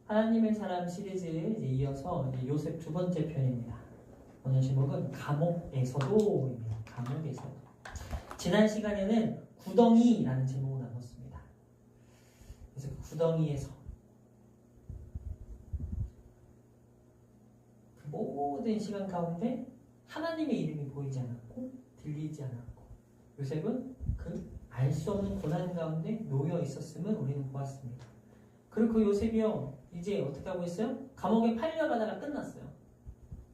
하나님의 사람 시리즈에 이제 이어서 이제 요셉 두 번째 편입니다. 오늘 제목은 감옥에서도입니다. 감옥에서도. 지난 시간에는 구덩이라는 제목을 나눴습니다. 그래서 그 구덩이에서 그 모든 시간 가운데 하나님의 이름이 보이지 않았고 들리지 않았고 요셉은 그 알 수 없는 고난 가운데 놓여 있었음을 우리는 보았습니다. 그리고 그 요셉이요 이제 어떻게 하고 있어요? 감옥에 팔려가다가 끝났어요.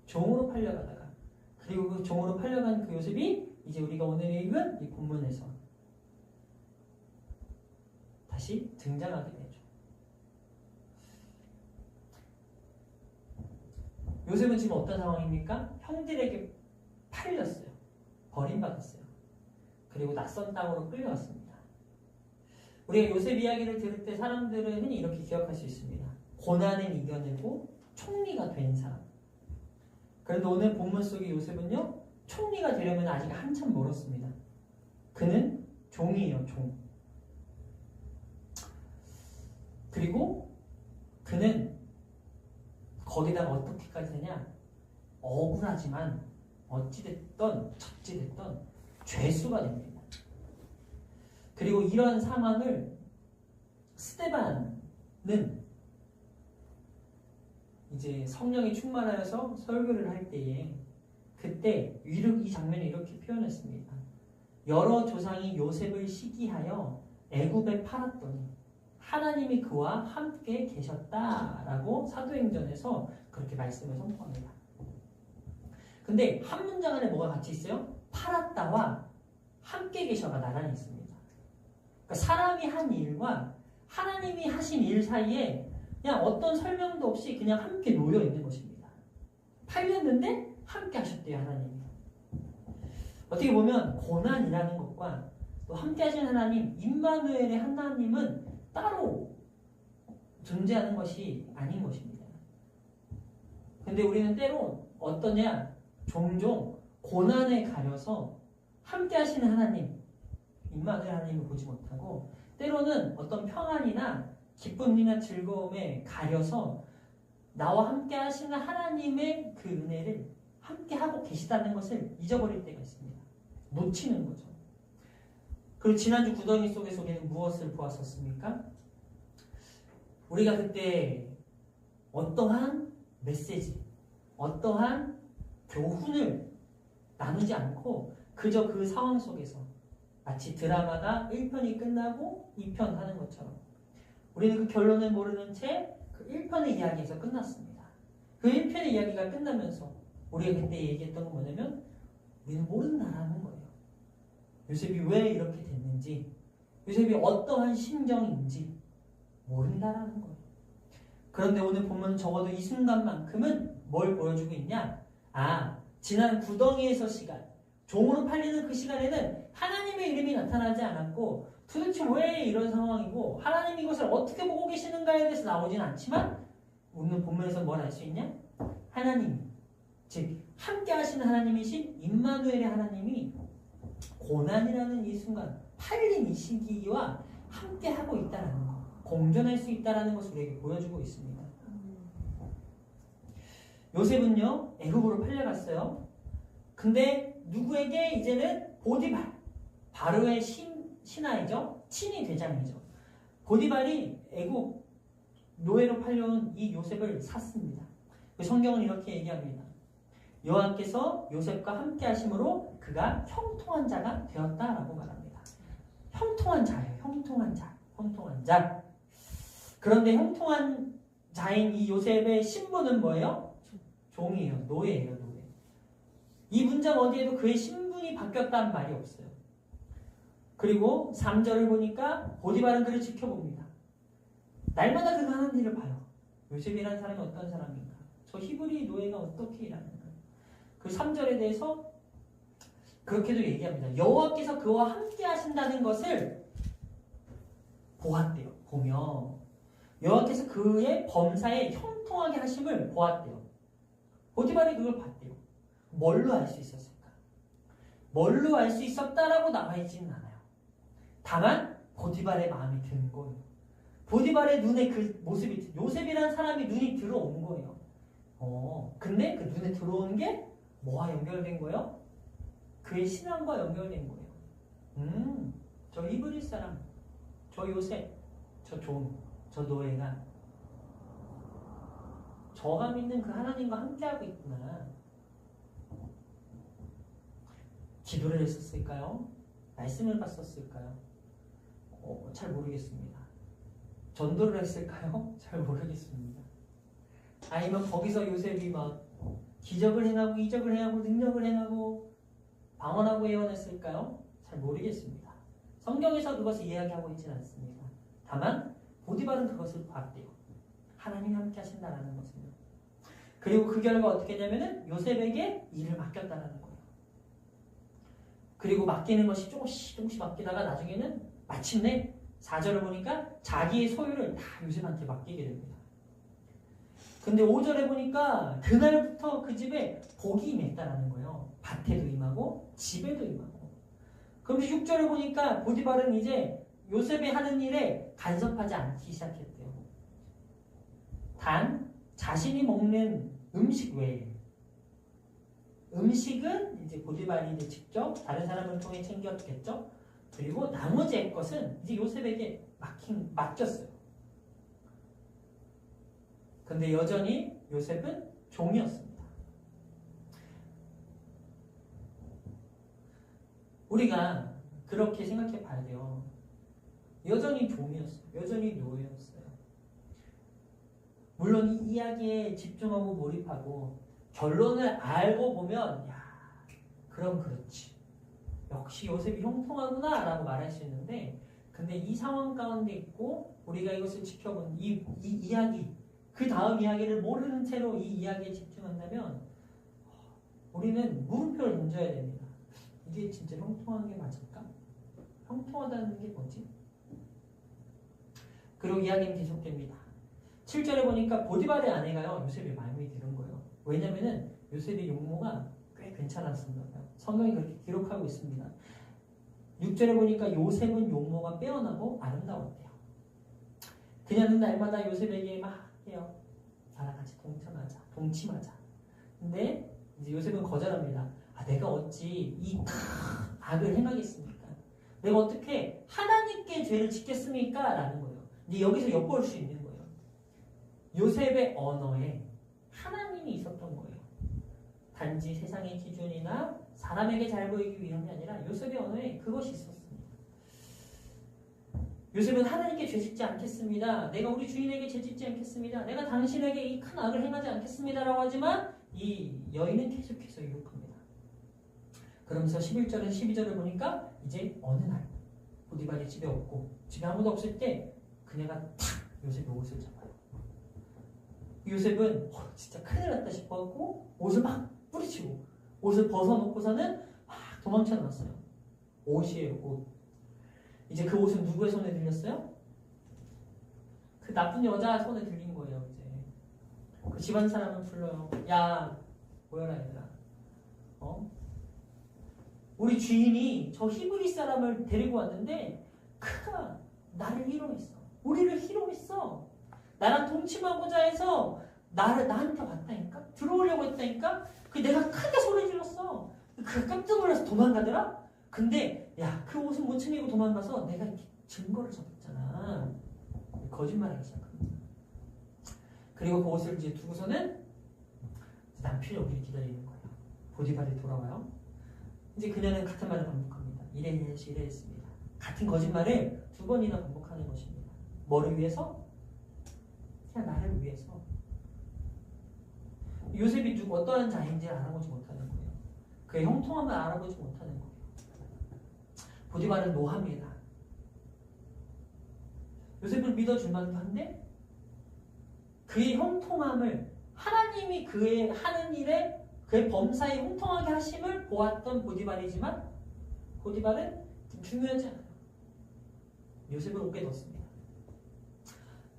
종으로 팔려가다가. 그리고 그 종으로 팔려간 그 요셉이 이제 우리가 오늘 읽은 이 본문에서 다시 등장하게 되죠. 요셉은 지금 어떤 상황입니까? 형들에게 팔렸어요. 버림받았어요. 그리고 낯선 땅으로 끌려왔습니다. 우리가 요셉 이야기를 들을 때 사람들은 흔히 이렇게 기억할 수 있습니다. 고난을 이겨내고 총리가 된 사람. 그런데 오늘 본문 속의 요셉은요, 총리가 되려면 아직 한참 멀었습니다. 그는 종이에요, 종. 그리고 그는 거기다가 어떻게까지 되냐? 억울하지만 어찌됐던 저찌됐던 죄수가 됩니다. 그리고 이런 상황을 스데반은 이제 성령이 충만하여서 설교를 할 때에 그때 이 장면을 이렇게 표현했습니다. 여러 조상이 요셉을 시기하여 애굽에 팔았더니 하나님이 그와 함께 계셨다라고 사도행전에서 그렇게 말씀을 선포합니다. 근데 한 문장 안에 뭐가 같이 있어요? 팔았다와 함께 계셔가 나란히 있습니다. 그러니까 사람이 한 일과 하나님이 하신 일 사이에 그냥 어떤 설명도 없이 그냥 함께 놓여 있는 것입니다. 팔렸는데 함께 하셨대요, 하나님이. 어떻게 보면 고난이라는 것과 또 함께 하신 하나님, 임마누엘의 하나님은 따로 존재하는 것이 아닌 것입니다. 근데 우리는 때로 어떠냐? 종종 고난에 가려서 함께 하시는 하나님, 임마누엘 하나님을 보지 못하고 때로는 어떤 평안이나 기쁨이나 즐거움에 가려서 나와 함께 하시는 하나님의 그 은혜를 함께 하고 계시다는 것을 잊어버릴 때가 있습니다. 놓치는 거죠. 그리고 지난주 구덩이 속에서 우리는 무엇을 보았었습니까? 우리가 그때 어떠한 메시지, 어떠한 교훈을 나누지 않고 그저 그 상황 속에서 마치 드라마가 1편이 끝나고 2편 하는 것처럼 우리는 그 결론을 모르는 채 그 1편의 이야기에서 끝났습니다. 그 1편의 이야기가 끝나면서 우리가 그때 얘기했던 건 뭐냐면 우리는 모른다라는 거예요. 요셉이 왜 이렇게 됐는지, 요셉이 어떠한 심정인지 모른다라는 거예요. 그런데 오늘 보면 적어도 이 순간만큼은 뭘 보여주고 있냐? 지난 구덩이에서 시간, 종으로 팔리는 그 시간에는 하나님의 이름이 나타나지 않았고 도대체 왜 이런 상황이고 하나님이 이것을 어떻게 보고 계시는가에 대해서 나오진 않지만 오늘 본문에서 뭘 알 수 있냐? 하나님, 즉 함께 하시는 하나님이신 임마누엘의 하나님이 고난이라는 이 순간, 팔린 이 시기와 함께 하고 있다는 것, 공존할 수 있다는 것을 우리에게 보여주고 있습니다. 요셉은요, 애굽으로 팔려갔어요. 근데 누구에게 이제는 보디발, 바로의 신하이죠. 친위 대장이죠. 보디발이 애굽 노예로 팔려온 이 요셉을 샀습니다. 성경은 이렇게 얘기합니다. 여호와께서 요셉과 함께 하심으로 그가 형통한 자가 되었다라고 말합니다. 형통한 자예요. 형통한 자. 형통한 자. 그런데 형통한 자인 이 요셉의 신분은 뭐예요? 종이에요. 노예예요. 노예. 이 문장 어디에도 그의 신분이 바뀌었다는 말이 없어요. 그리고 3절을 보니까 보디발은 그를 지켜봅니다. 날마다 그가 하는 일을 봐요. 요셉이라는 사람이 어떤 사람인가? 저 히브리 노예가 어떻게 일하는가? 그 3절에 대해서 그렇게도 얘기합니다. 여호와께서 그와 함께 하신다는 것을 보았대요. 보며 여호와께서 그의 범사에 형통하게 하심을 보았대요. 보디발이 그걸 봤대요. 뭘로 알 수 있었을까? 뭘로 알 수 있었다라고 나와 있지는 않아요. 다만 보디발의 마음이 든 거예요. 보디발의 눈에 그 모습이, 요셉이라는 사람이 눈이 들어온 거예요. 근데 그 눈에 들어온 게 뭐와 연결된 거예요? 그의 신앙과 연결된 거예요. 저 이브리 사람, 저 요셉, 저 존, 저 노예가 저가 믿는 그 하나님과 함께하고 있구나. 기도를 했었을까요? 말씀을 봤었을까요? 잘 모르겠습니다. 전도를 했을까요? 잘 모르겠습니다. 아니면 거기서 요셉이 막 기적을 행하고 이적을 행하고 능력을 행하고 방언하고 예언했을까요? 잘 모르겠습니다. 성경에서 그것을 이야기하고 있지는 않습니다. 다만 보디발은 그것을 봤대요. 하나님이 함께 하신다라는 것을요. 그리고 그 결과 어떻게 되냐면은 요셉에게 일을 맡겼다라는 거예요. 그리고 맡기는 것이 조금씩 맡기다가 나중에는 마침내 4절을 보니까 자기의 소유를 다 요셉한테 맡기게 됩니다. 근데 5절에 보니까 그날부터 그 집에 복이 임했다라는 거예요. 밭에도 임하고 집에도 임하고. 그럼 6절에 보니까 보디발은 이제 요셉이 하는 일에 간섭하지 않기 시작했대요. 단 자신이 먹는 음식 외에, 음식은 이제 보디발이 이제 직접 다른 사람을 통해 챙겼겠죠. 그리고 나머지의 것은 이제 요셉에게 맡겼어요. 근데 여전히 요셉은 종이었습니다. 우리가 그렇게 생각해 봐야 돼요. 여전히 종이었어요. 여전히 노예였어요. 물론 이 이야기에 집중하고 몰입하고 결론을 알고 보면 그럼 그렇지. 역시 요셉이 형통하구나 라고 말할 수 있는데, 근데 이 상황 가운데 있고 우리가 이것을 지켜본 이 이야기, 그 다음 이야기를 모르는 채로 이 이야기에 집중한다면 우리는 물음표를 던져야 됩니다. 이게 진짜 형통한 게 맞을까? 형통하다는 게 뭐지? 그리고 이야기는 계속됩니다. 7절에 보니까 보디발의 아내가요, 요셉의 마음에 드는 거예요. 왜냐면은 요셉의 용모가 꽤 괜찮았습니다. 성경이 그렇게 기록하고 있습니다. 6절에 보니까 요셉은 용모가 빼어나고 아름다웠대요. 그녀는 날마다 요셉에게 막 해요. 나랑 같이 동침하자. 근데 이제 요셉은 거절합니다. 내가 어찌 이 악을 행하겠습니까? 내가 어떻게 하나님께 죄를 짓겠습니까? 라는 거예요. 근데 여기서 엿볼 수 있는 거예요. 요셉의 언어에 하나님이 있었던 거예요. 단지 세상의 기준이나 사람에게 잘 보이기 위함이 아니라 요셉의 언어에 그것이 있었습니다. 요셉은 하나님께 죄짓지 않겠습니다. 내가 우리 주인에게 죄짓지 않겠습니다. 내가 당신에게 이 큰 악을 행하지 않겠습니다라고 하지만 이 여인은 계속해서 유혹합니다. 그러면서 11절에서 12절을 보니까 이제 어느 날 보디발이 집에 없고 집에 아무도 없을 때 그녀가 탁 요셉의 옷을 잡아요. 요셉은 진짜 큰일 났다 싶어갖고 옷을 막 뿌리치고 옷을 벗어놓고서는 막 도망쳐 나왔어요. 옷이에요, 옷. 이제 그 옷은 누구의 손에 들렸어요? 그 나쁜 여자 손에 들린 거예요. 이제 그 집안 사람을 불러요. 야, 모여라 얘들아. 우리 주인이 저 히브리 사람을 데리고 왔는데 그가 나를 희롱했어. 우리를 희롱했어. 나랑 동침하고자 해서 나한테 왔다니까? 들어오려고 했다니까? 내가 크게 소리 질렀어. 그가 깜짝 놀라서 도망가더라? 근데 그 옷은 못 챙기고 도망가서 내가 이렇게 증거를 잡았잖아. 거짓말하기 시작합니다. 그리고 그 옷을 이제 두고서는 남편이 오기를 기다리는 거예요. 보디발이 돌아와요. 이제 그녀는 같은 말을 반복합니다. 이래했습니다. 같은 거짓말을 2번이나 반복하는 것입니다. 뭐를 위해서? 그냥 나를 위해서. 요셉이 어떠한 자인지를 알아보지 못하는 거예요. 그의 형통함을 알아보지 못하는 거예요. 보디발은 노합니다. 요셉을 믿어줄 만도 한데 그의 형통함을, 하나님이 그의 하는 일에 그의 범사에 형통하게 하심을 보았던 보디발이지만 보디발은 중요하지 않아요. 요셉을 옥에 넣습니다.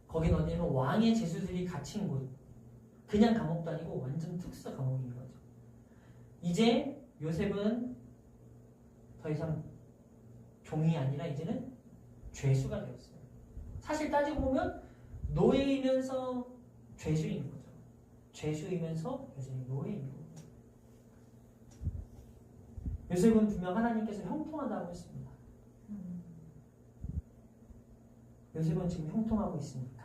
거긴 어디냐면 왕의 제수들이 갇힌 곳. 그냥 감옥도 아니고 완전 특수 감옥인 거죠. 이제 요셉은 더 이상 종이 아니라 이제는 죄수가 되었어요. 사실 따지고 보면 노예이면서 죄수인 거죠. 죄수이면서 여전히 노예인 거고. 요셉은 분명 하나님께서 형통하다고 했습니다. 요셉은 지금 형통하고 있습니까?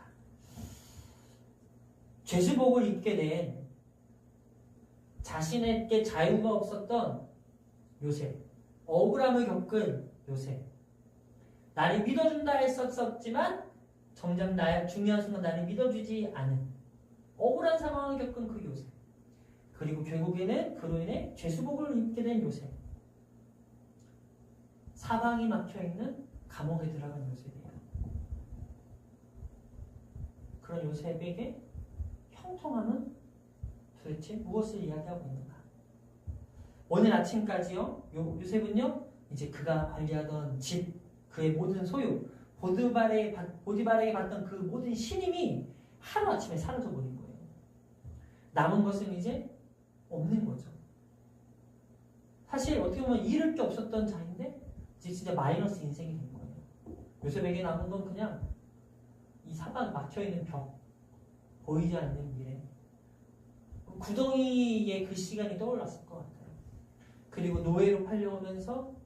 죄수복을 입게 된 자신에게 자유가 없었던 요셉, 억울함을 겪은 요셉, 나를 믿어준다 했었지만 정작 중요한 순간 나를 믿어주지 않은 억울한 상황을 겪은 그 요셉, 그리고 결국에는 그로 인해 죄수복을 입게 된 요셉, 사방이 막혀있는 감옥에 들어간 요셉이에요. 그런 요셉에게 형통함은 도대체 무엇을 이야기하고 있는가? 오늘 아침까지요, 요셉은요, 이제 그가 관리하던 집, 그의 모든 소유, 보디발에게 받던 그 모든 신임이 하루아침에 사라져버린 거예요. 남은 것은 이제 없는 거죠. 사실 어떻게 보면 잃을 게 없었던 자인데 이제 진짜 마이너스 인생이 된 거예요. 요셉에게 남은 건 그냥 이 사방 막혀있는 벽, 보이지 않는 미래, 구덩이의 그 시간이 떠올랐을 것 같아요. 그리고 노예로 팔려오면서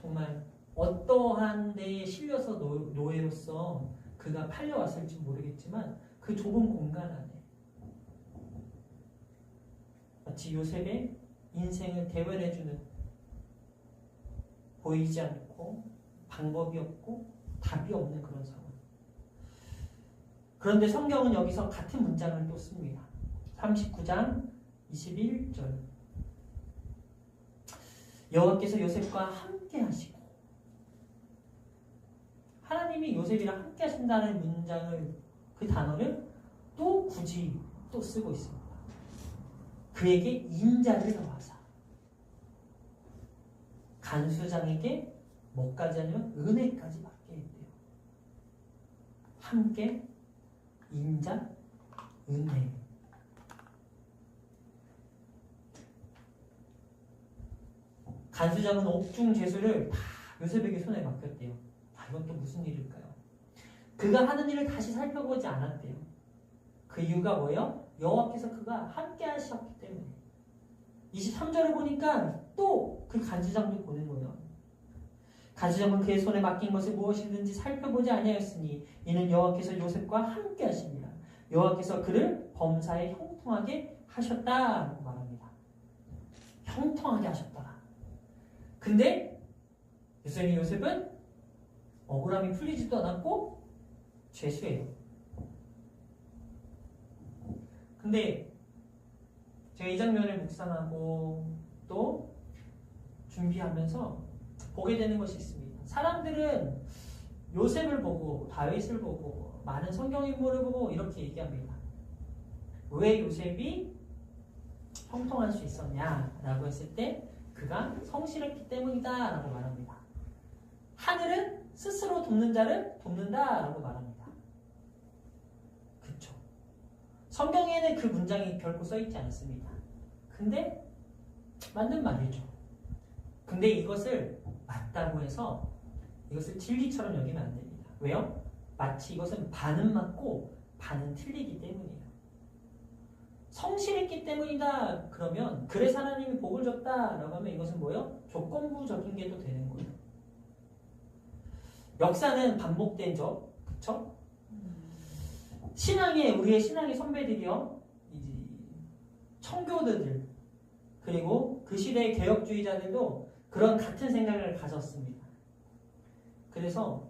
정말 어떠한 데에 실려서 노예로서 그가 팔려왔을지 모르겠지만 그 좁은 공간 안에 마치 요셉의 인생을 대변해주는, 보이지 않고 방법이 없고 답이 없는 그런 상황. 그런데 성경은 여기서 같은 문장을 또 씁니다. 39장 21절. 여호와께서 요셉과 함께 하시고, 하나님이 요셉이랑 함께 하신다는 문장을, 그 단어를 또 굳이 또 쓰고 있습니다. 그에게 인자를 더하사. 간수장에게 뭐까지 하냐면 은혜까지 받게 했대요. 함께, 인자, 은혜. 간수장은 옥중 죄수를 다 요셉에게 손에 맡겼대요. 이건 또 무슨 일일까요? 그가 하는 일을 다시 살펴보지 않았대요. 그 이유가 뭐예요? 여호와께서 그가 함께 하셨기 때문에. 23절을 보니까 또 그 간수장도 보는 거예요. 간수장은 그의 손에 맡긴 것이 무엇이든지 살펴보지 아니하였으니 이는 여호와께서 요셉과 함께 하십니다. 여호와께서 그를 범사에 형통하게 하셨다라고 말합니다. 형통하게 하셨다. 근데 요셉은 억울함이 풀리지도 않았고 죄수예요. 근데 제가 이 장면을 묵상하고 또 준비하면서 보게 되는 것이 있습니다. 사람들은 요셉을 보고 다윗을 보고 많은 성경 인물을 보고 이렇게 얘기합니다. 왜 요셉이 형통할 수 있었냐라고 했을 때 그가 성실했기 때문이다 라고 말합니다. 하늘은 스스로 돕는 자를 돕는다 라고 말합니다. 그쵸? 성경에는 그 문장이 결코 써있지 않습니다. 근데 맞는 말이죠. 근데 이것을 맞다고 해서 이것을 진리처럼 여기면 안 됩니다. 왜요? 마치 이것은 반은 맞고 반은 틀리기 때문이에요. 성실했기 때문이다 그러면 그래서 하나님이 복을 줬다라고 하면 이것은 뭐예요? 조건부적인 게 또 되는 거예요. 역사는 반복된 적, 그쵸? 우리의 신앙의 선배들이요, 이제 청교도들, 그리고 그 시대의 개혁주의자들도 그런 같은 생각을 가졌습니다. 그래서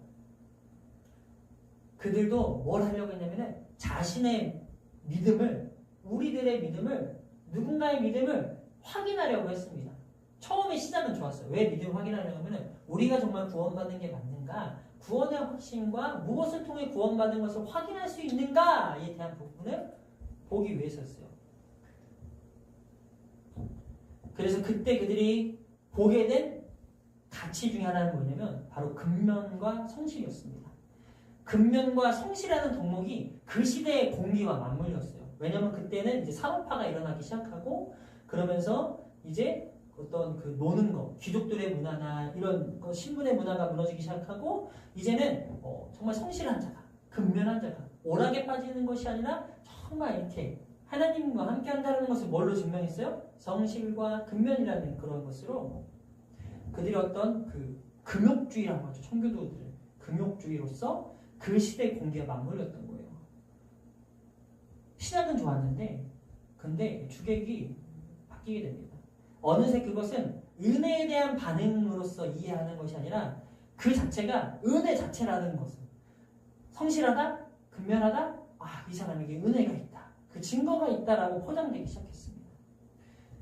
그들도 뭘 하려고 했냐면은 자신의 믿음을, 우리들의 믿음을, 누군가의 믿음을 확인하려고 했습니다. 처음에 시작은 좋았어요. 왜 믿음을 확인하려고 하면은 우리가 정말 구원받는 게 맞는가? 구원의 확신과 무엇을 통해 구원받은 것을 확인할 수 있는가에 대한 부분을 보기 위해서였어요. 그래서 그때 그들이 보게 된 가치 중에 하나는 뭐냐면 바로 근면과 성실이었습니다. 근면과 성실하는 덕목이 그 시대의 공기와 맞물렸어요. 왜냐하면 그때는 이제 산업화가 일어나기 시작하고 그러면서 이제 어떤 그 노는 거, 귀족들의 문화나 이런 거, 신분의 문화가 무너지기 시작하고 이제는 정말 성실한 자가, 근면한 자가 오락에 빠지는 것이 아니라 정말 이렇게 하나님과 함께 한다는 것을 뭘로 증명했어요? 성실과 근면이라는 그런 것으로 그들이 어떤 그 금욕주의라고 하죠. 청교도들은 금욕주의로서 그 시대의 공기가 맞물렸던 거예요. 시작은 좋았는데 근데 주객이 바뀌게 됩니다. 어느새 그것은 은혜에 대한 반응으로서 이해하는 것이 아니라 그 자체가 은혜 자체라는 것은 성실하다, 근면하다, 아, 이 사람에게 은혜가 있다. 그 증거가 있다라고 포장되기 시작했습니다.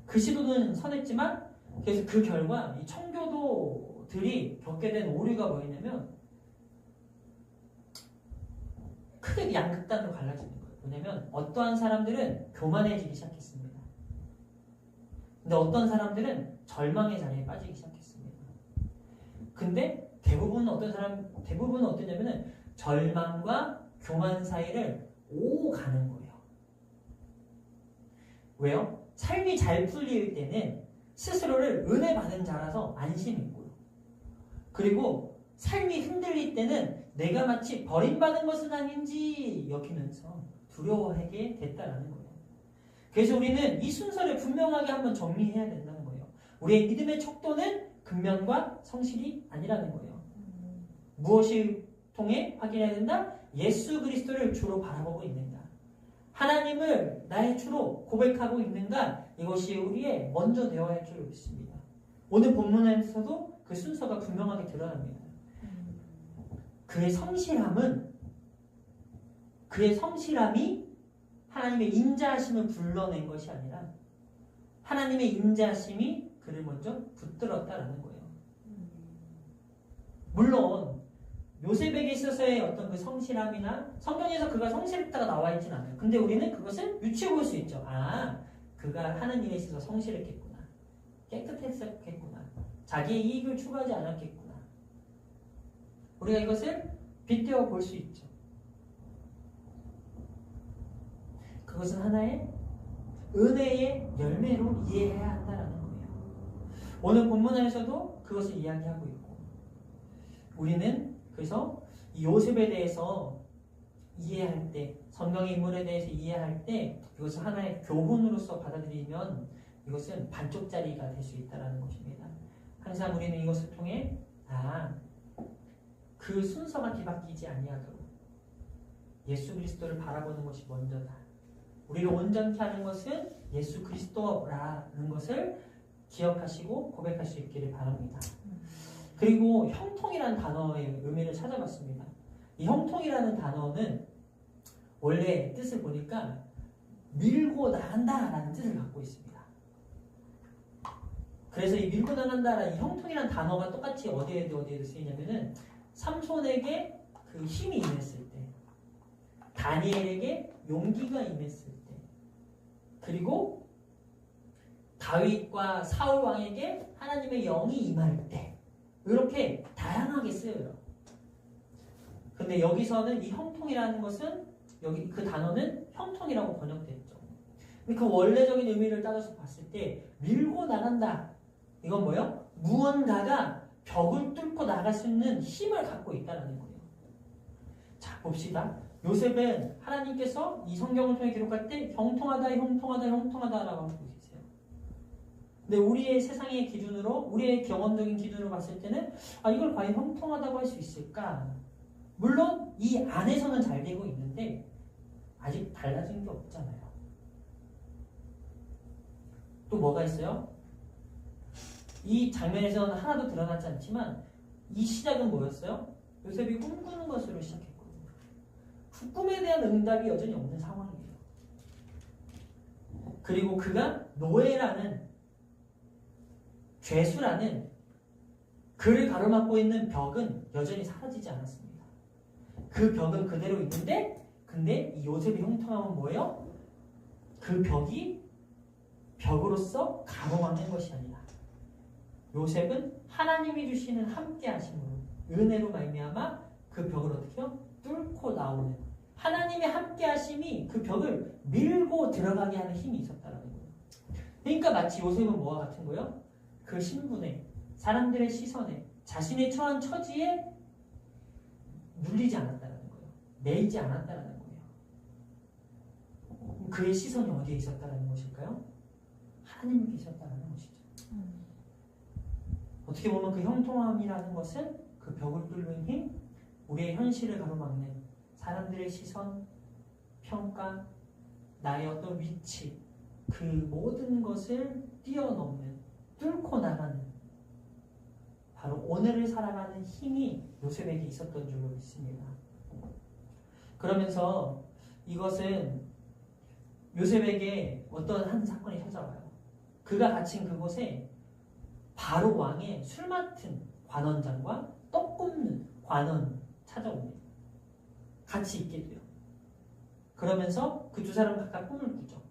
그 시도는 선했지만 그래서 그 결과 이 청교도들이 겪게 된 오류가 뭐였냐면 크게 양극단으로 갈라지는 거예요. 왜냐면 어떠한 사람들은 교만해지기 시작했습니다. 근데 어떤 사람들은 절망의 자리에 빠지기 시작했습니다. 근데 대부분은 어떠냐면은 절망과 교만 사이를 오고 가는 거예요. 왜요? 삶이 잘 풀릴 때는 스스로를 은혜 받은 자라서 안심이고요. 그리고 삶이 흔들릴 때는 내가 마치 버림받은 것은 아닌지 여기면서 두려워하게 됐다라는 거예요. 그래서 우리는 이 순서를 분명하게 한번 정리해야 된다는 거예요. 우리의 믿음의 척도는 근면과 성실이 아니라는 거예요. 무엇을 통해 확인해야 된다? 예수 그리스도를 주로 바라보고 있는가? 하나님을 나의 주로 고백하고 있는가? 이것이 우리의 먼저 되어야 할 줄로 믿습니다. 오늘 본문에서도 그 순서가 분명하게 드러납니다. 그의 성실함이 하나님의 인자하심을 불러낸 것이 아니라 하나님의 인자하심이 그를 먼저 붙들었다라는 거예요. 물론 요셉에게 있어서의 어떤 그 성실함이나 성경에서 그가 성실했다가 나와 있지는 않아요. 근데 우리는 그것을 유추해 볼 수 있죠. 아, 그가 하는 일에 있어서 성실했겠구나. 깨끗했겠구나. 자기의 이익을 추구하지 않았겠구나. 우리가 이것을 빗대어 볼 수 있죠. 그것은 하나의 은혜의 열매로 이해해야 한다는 거예요. 오늘 본문 안에서도 그것을 이야기하고 있고 우리는 그래서 이 요셉에 대해서 이해할 때 성경의 인물에 대해서 이해할 때 이것을 하나의 교훈으로서 받아들이면 이것은 반쪽짜리가 될 수 있다는 것입니다. 항상 우리는 이것을 통해 그 순서가 뒤바뀌지 아니하도록 예수 그리스도를 바라보는 것이 먼저다. 우리를 온전케 하는 것은 예수 그리스도라는 것을 기억하시고 고백할 수 있기를 바랍니다. 그리고 형통이라는 단어의 의미를 찾아봤습니다. 이 형통이라는 단어는 원래 뜻을 보니까 밀고 나간다라는 뜻을 갖고 있습니다. 그래서 이 밀고 나간다라는 이 형통이라는 단어가 똑같이 어디에도 쓰이냐면은 삼손에게 그 힘이 임했을 때, 다니엘에게 용기가 임했을 때, 그리고 다윗과 사울 왕에게 하나님의 영이 임할 때 이렇게 다양하게 쓰여요. 근데 여기서는 이 형통이라는 것은 여기 그 단어는 형통이라고 번역됐죠. 근데 그 원래적인 의미를 따져서 봤을 때 밀고 나간다. 이건 뭐예요? 무언가가 벽을 뚫고 나갈 수 있는 힘을 갖고 있다는 거예요. 자, 봅시다. 요셉은 하나님께서 이 성경을 통해 기록할 때 형통하다라고 하고 계세요. 근데 우리의 세상의 기준으로, 우리의 경험적인 기준으로 봤을 때는 이걸 과연 형통하다고 할 수 있을까? 물론 이 안에서는 잘 되고 있는데 아직 달라진 게 없잖아요. 또 뭐가 있어요? 이 장면에서는 하나도 드러나지 않지만 이 시작은 뭐였어요? 요셉이 꿈꾸는 것으로 시작했거든요. 그 꿈에 대한 응답이 여전히 없는 상황이에요. 그리고 그가 노예라는 죄수라는 그를 가로막고 있는 벽은 여전히 사라지지 않았습니다. 그 벽은 그대로 있는데 근데 이 요셉의 형통함은 뭐예요? 그 벽이 벽으로서 가로막는 것이 아니라 요셉은 하나님이 주시는 함께하심으로 은혜로 말미암아 그 벽을 어떻게요? 뚫고 나오는 하나님의 함께하심이 그 벽을 밀고 들어가게 하는 힘이 있었다는 거예요. 그러니까 마치 요셉은 뭐와 같은 거예요? 그 신분에 사람들의 시선에 자신의 처한 처지에 눌리지 않았다는 거예요. 내지 않았다라는 거예요. 그의 시선이 어디에 있었다라는 것일까요? 하나님께 있었다라는 것이죠. 어떻게 보면 그 형통함이라는 것은 그 벽을 뚫는 힘, 우리의 현실을 가로막는 사람들의 시선, 평가, 나의 어떤 위치, 그 모든 것을 뛰어넘는, 뚫고 나가는 바로 오늘을 살아가는 힘이 요셉에게 있었던 줄로 믿습니다. 그러면서 이것은 요셉에게 어떤 한 사건이 찾아와요. 그가 갇힌 그곳에 바로 왕의 술 맡은 관원장과 떡 굽는 관원이 찾아옵니다. 같이 있게 돼요. 그러면서 그 두 사람 각각 꿈을 꾸죠.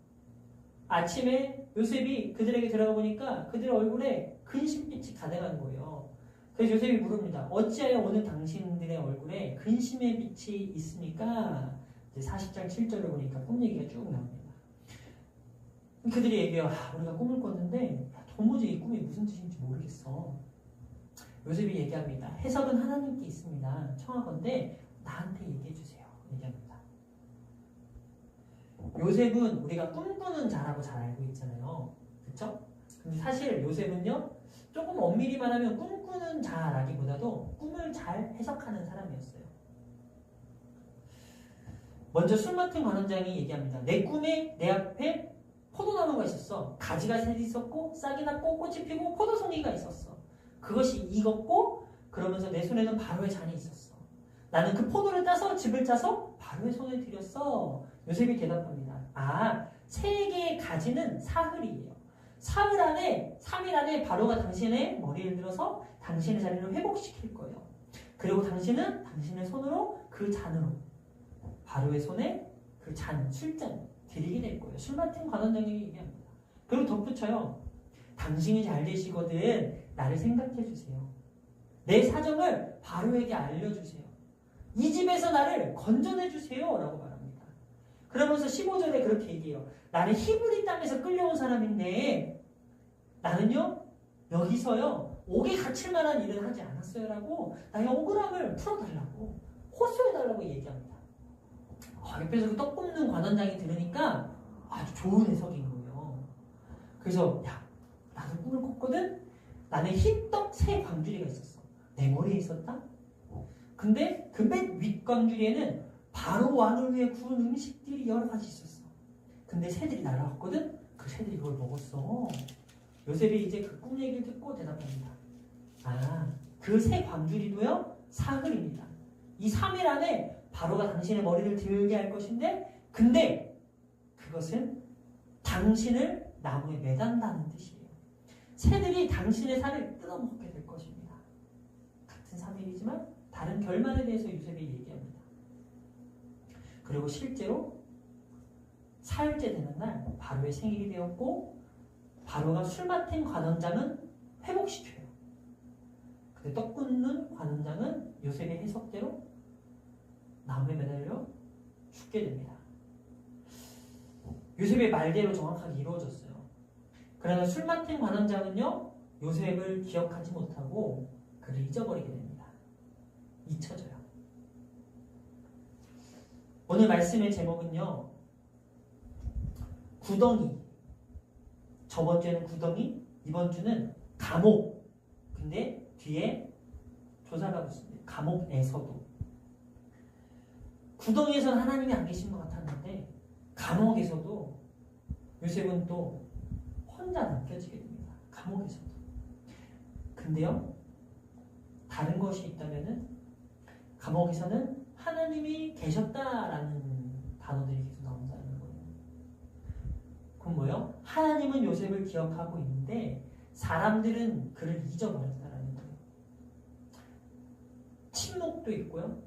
아침에 요셉이 그들에게 들어가 보니까 그들의 얼굴에 근심빛이 가득한 거예요. 그래서 요셉이 물읍니다. 어찌하여 오늘 당신들의 얼굴에 근심의 빛이 있습니까? 이제 40장 7절을 보니까 꿈 얘기가 쭉 나옵니다. 그들이 얘기해요. 우리가 꿈을 꿨는데 도무지 이 꿈이 무슨 뜻인지 모르겠어. 요셉이 얘기합니다. 해석은 하나님께 있습니다. 청하건대 나한테 얘기해 주세요. 얘기합니다. 요셉은 우리가 꿈꾸는 자라고 잘 알고 있잖아요. 그렇죠? 근데 사실 요셉은요. 조금 엄밀히 말하면 꿈꾸는 자라기보다도 꿈을 잘 해석하는 사람이었어요. 먼저 술 맡은 관원장이 얘기합니다. 내 꿈에 내 앞에 포도나무가 있었어. 가지가 셋 있었고 싹이 났고 꽃이 피고 포도송이가 있었어. 그것이 익었고 그러면서 내 손에는 바로의 잔이 있었어. 나는 그 포도를 따서 즙을 짜서 바로의 손에 드렸어. 요셉이 대답합니다. 세 개의 가지는 사흘이에요. 3일 안에 바로가 당신의 머리를 들어서 당신의 자리를 회복시킬 거예요. 그리고 당신은 당신의 손으로 그 잔으로 바로의 손에 그 잔, 술잔 드리게 될 거예요. 술 맡은 관원장에게 얘기합니다. 그리고 덧붙여요. 당신이 잘 되시거든 나를 생각해 주세요. 내 사정을 바로에게 알려주세요. 이 집에서 나를 건져내 주세요. 라고 말합니다. 그러면서 15절에 그렇게 얘기해요. 나는 히브리 땅에서 끌려온 사람인데 나는요 여기서요 옥에 갇힐 만한 일은 하지 않았어요. 라고 나의 억울함을 풀어달라고 호소해달라고 얘기합니다. 옆에서 그 떡 굽는 관원장이 들으니까 아주 좋은 해석인 거예요. 그래서 나도 꿈을 꿨거든. 나는 흰떡 세 광주리가 있었어. 내 머리에 있었다. 근데 그 맨 윗광주리에는 바로 왕을 위해 구운 음식들이 여러 가지 있었어. 근데 새들이 날아왔거든. 그 새들이 그걸 먹었어. 요셉이 이제 그 꿈 얘기를 듣고 대답합니다. 그 세 광주리도요 사흘입니다. 이 3일 안에 바로가 당신의 머리를 들게 할 것인데 근데 그것은 당신을 나무에 매단다는 뜻이에요. 새들이 당신의 살을 뜯어먹게 될 것입니다. 같은 3일이지만 다른 결말에 대해서 요셉이 얘기합니다. 그리고 실제로 사흘째 되는 날 바로의 생일이 되었고 바로가 술 맡은 관원장은 회복시켜요. 근데 떡 굽는 관원장은 요셉의 해석대로 나무에 매달려 죽게 됩니다. 요셉의 말대로 정확하게 이루어졌어요. 그러나 술 맡은 관원장은요 요셉을 기억하지 못하고 그를 잊어버리게 됩니다. 잊혀져요. 오늘 말씀의 제목은요 구덩이. 저번 주에는 구덩이, 이번 주는 감옥. 근데 뒤에 조사가 붙습니다. 감옥에서도. 구덩이에서는 하나님이 안 계신 것 같았는데 감옥에서도 요셉은 또 혼자 느껴지게 됩니다. 감옥에서도. 근데요 다른 것이 있다면은 감옥에서는 하나님이 계셨다라는 단어들이 계속 나온다는 거예요. 그럼 뭐요? 하나님은 요셉을 기억하고 있는데 사람들은 그를 잊어버렸다라는 거예요. 침묵도 있고요.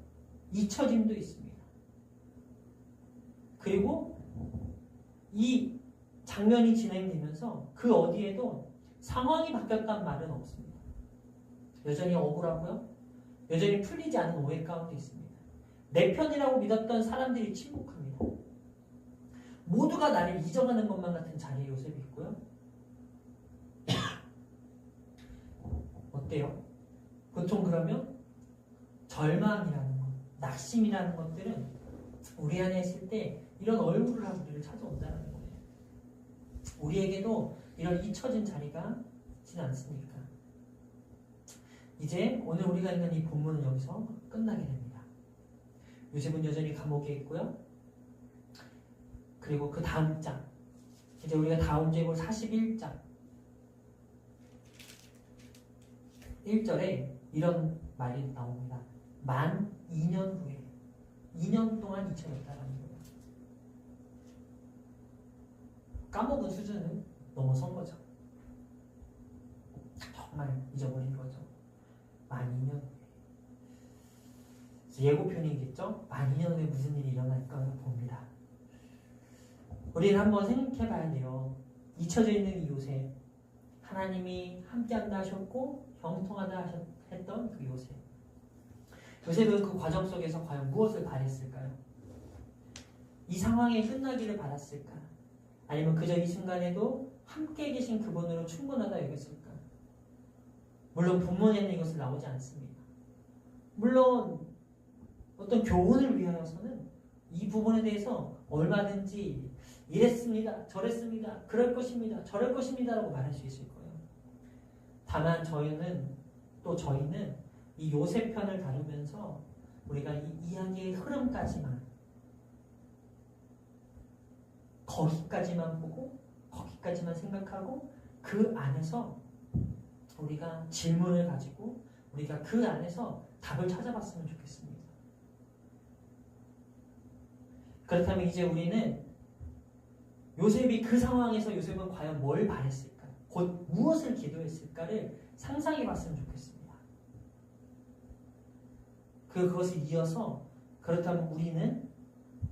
잊혀짐도 있습니다. 그리고 이 장면이 진행되면서 그 어디에도 상황이 바뀌었단 말은 없습니다. 여전히 억울하고요. 여전히 풀리지 않은 오해 가운데 있습니다. 내 편이라고 믿었던 사람들이 침묵합니다. 모두가 나를 잊어가는 것만 같은 자리에 요셉이 있고요. 어때요? 보통 그러면 절망이라는 것, 낙심이라는 것들은 우리 안에 있을 때 이런 얼굴을 하고 우리를 찾아온다는 거예요. 우리에게도 이런 잊혀진 자리가 있지는 않습니까? 이제 오늘 우리가 읽는 이 본문은 여기서 끝나게 됩니다. 요셉은 여전히 감옥에 있고요. 그리고 그 다음 장, 이제 우리가 다음 주에 볼 41장 1절에 이런 말이 나옵니다. 만 2년 후에 2년 동안 잊혀졌다는 거예요. 까먹은 수준을 넘어선 거죠. 정말 잊어버린 거죠. 만 2년 후에. 예고편이겠죠? 만 2년 후에 무슨 일이 일어날까 봅니다. 우리는 한번 생각해 봐야 돼요. 잊혀져 있는 이 요셉. 하나님이 함께한다 하셨고 형통하다 했던 그 요셉. 요셉은 그 과정 속에서 과연 무엇을 바랬을까요? 이 상황이 끝나기를 바랐을까? 아니면 그저 이 순간에도 함께 계신 그분으로 충분하다 여겼을까? 물론 본문에는 이것은 나오지 않습니다. 물론 어떤 교훈을 위하여서는 이 부분에 대해서 얼마든지 이랬습니다, 저랬습니다, 그럴 것입니다, 저럴 것입니다 라고 말할 수 있을 거예요. 다만 저희는 이 요셉 편을 다루면서 우리가 이 이야기의 흐름까지만 거기까지만 보고 거기까지만 생각하고 그 안에서 우리가 질문을 가지고 우리가 그 안에서 답을 찾아봤으면 좋겠습니다. 그렇다면 이제 우리는 요셉이 그 상황에서 요셉은 과연 뭘 바랬을까? 곧 무엇을 기도했을까를 상상해 봤으면 좋겠습니다. 그것을 이어서 그렇다면 우리는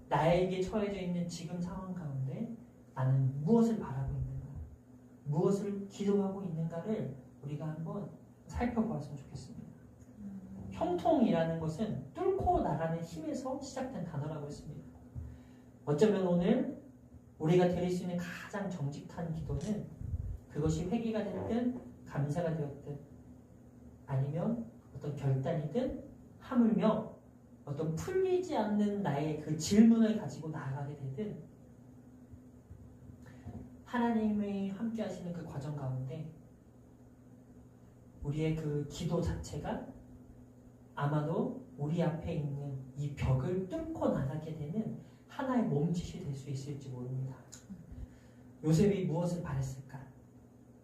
나에게 처해져 있는 지금 상황 가운데 나는 무엇을 바라고 있는가? 무엇을 기도하고 있는가를 우리가 한번 살펴보았으면 좋겠습니다. 형통이라는 것은 뚫고 나가는 힘에서 시작된 단어라고 했습니다. 어쩌면 오늘 우리가 드릴 수 있는 가장 정직한 기도는 그것이 회개가 됐든 감사가 되었든 아니면 어떤 결단이든 하물며 어떤 풀리지 않는 나의 그 질문을 가지고 나아가게 되든 하나님이 함께 하시는 그 과정 가운데 우리의 그 기도 자체가 아마도 우리 앞에 있는 이 벽을 뚫고 나가게 되는 하나의 몸짓이 될 수 있을지 모릅니다. 요셉이 무엇을 바랬을까?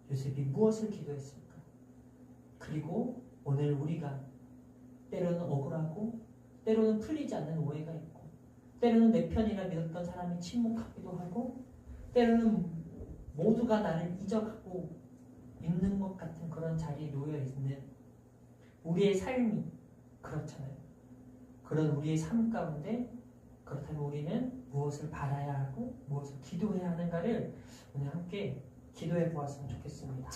요셉이 무엇을 기도했을까? 그리고 오늘 우리가 때로는 억울하고 때로는 풀리지 않는 오해가 있고 때로는 내 편이라 믿었던 사람이 침묵하기도 하고 때로는 모두가 나를 잊어가고 있는 것 같은 그런 자리에 놓여 있는 우리의 삶이 그렇잖아요. 그런 우리의 삶 가운데 그렇다면 우리는 무엇을 바라야 하고 무엇을 기도해야 하는가를 오늘 함께 기도해 보았으면 좋겠습니다.